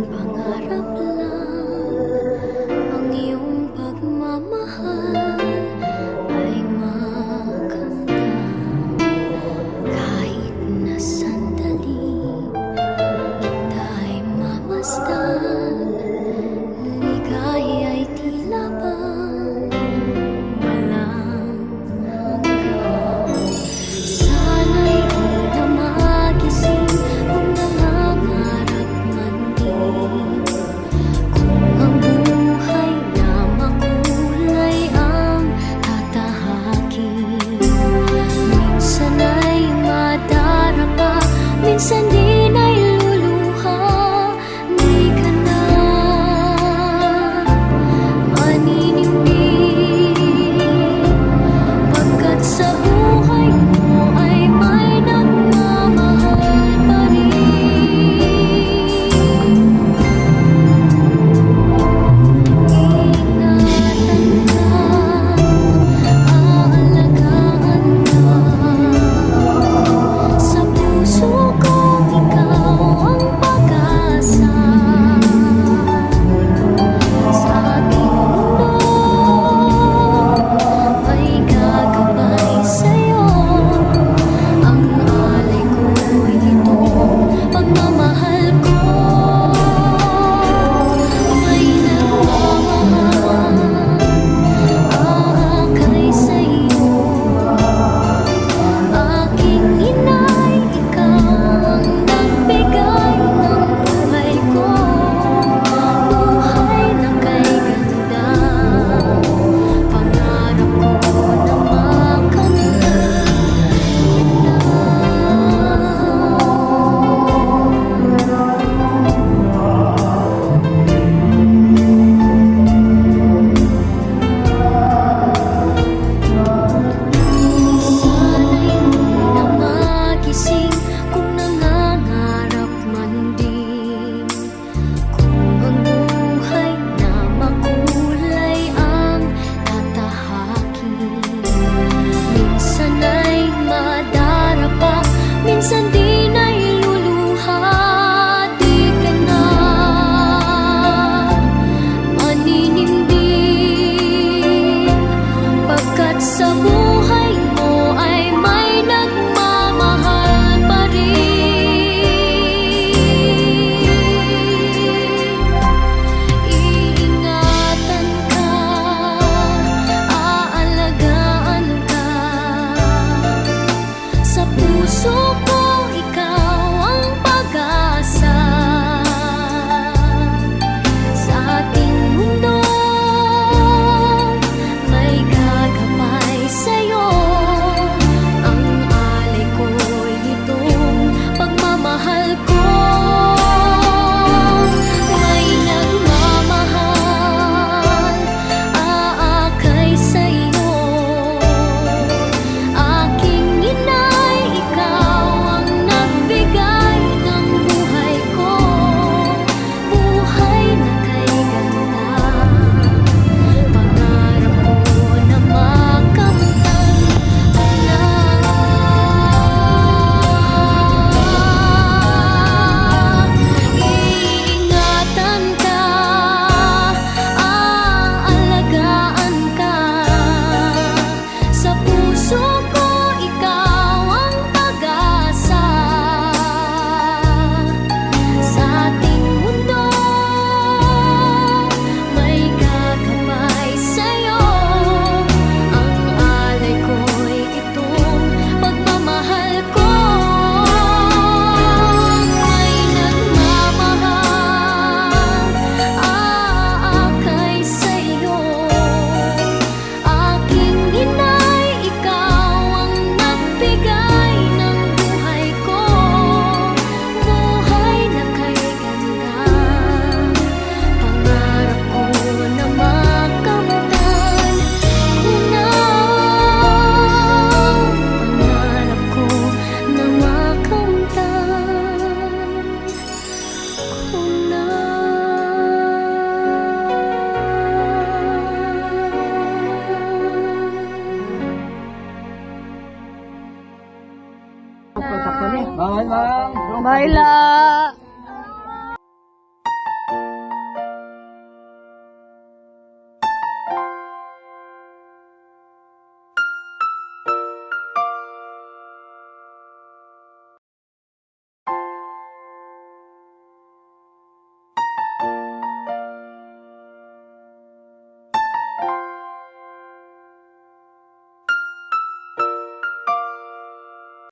pangarap lang ang iyong pagmamahal ay makamtan kahit na sandali kita ay mamasdan. Ligaya'y tila bang walang hanggan. Sana'y di na magising kung nangangarap man din. Kung ang buhay na makulay ang tatahakin. Minsan ay madarapa, minsan din ay luluha. Di ka na maninimbing, pagkat sa buhay mo ay may nagmamahal pa rin. Ingatan ka, aalagaan ka. Sa puso ko ikaw ang pag-asa. Sa ating mundo may gagabay sa'yo. Ang alay ko'y itong pagmamahal ko. May nagmamahal, aakay sa'yo. Aking inay, ikaw ang nagbigay ng buhay ko. Buhay na kay ganda, pangarap ko na makamtan. Sana'y di na magising kung nangangarap man din. Kung ang buhay na makulay ang tatahakin. Minsan ay madarapa, minsan din ay luluha. Di ka na maninimbing, pagkat sa buhay mo ay may nagmamahal pa rin. Iingatan ka, aalagaan ka. Sa puso ko ikaw ang pag-asa. Sa ating mundo may gagabay sa'yo. Ang alay ko'y itong pagmamahal ko. May nagmamahal, aakay sa'yo. Aking inay, ikaw ang nagbigay ng buhay ko. Buhay na kay ganda, pangarap ko na makamtan. Iingatan ka, aalagaan ka. Sa puso ko ikaw ang pag-asa. Sa ating mundo may gagabay sa'yo. Ang alay ko'y itong pagmamahal ko. May nagmamahal, aakay sa'yo. Aking inay, ikaw ang nagbigay ng buhay ko. Buhay na kay ganda, pangarap ko na makamtan. Pangarap ko na makamtan. Bawal, ma'am. Bye lang.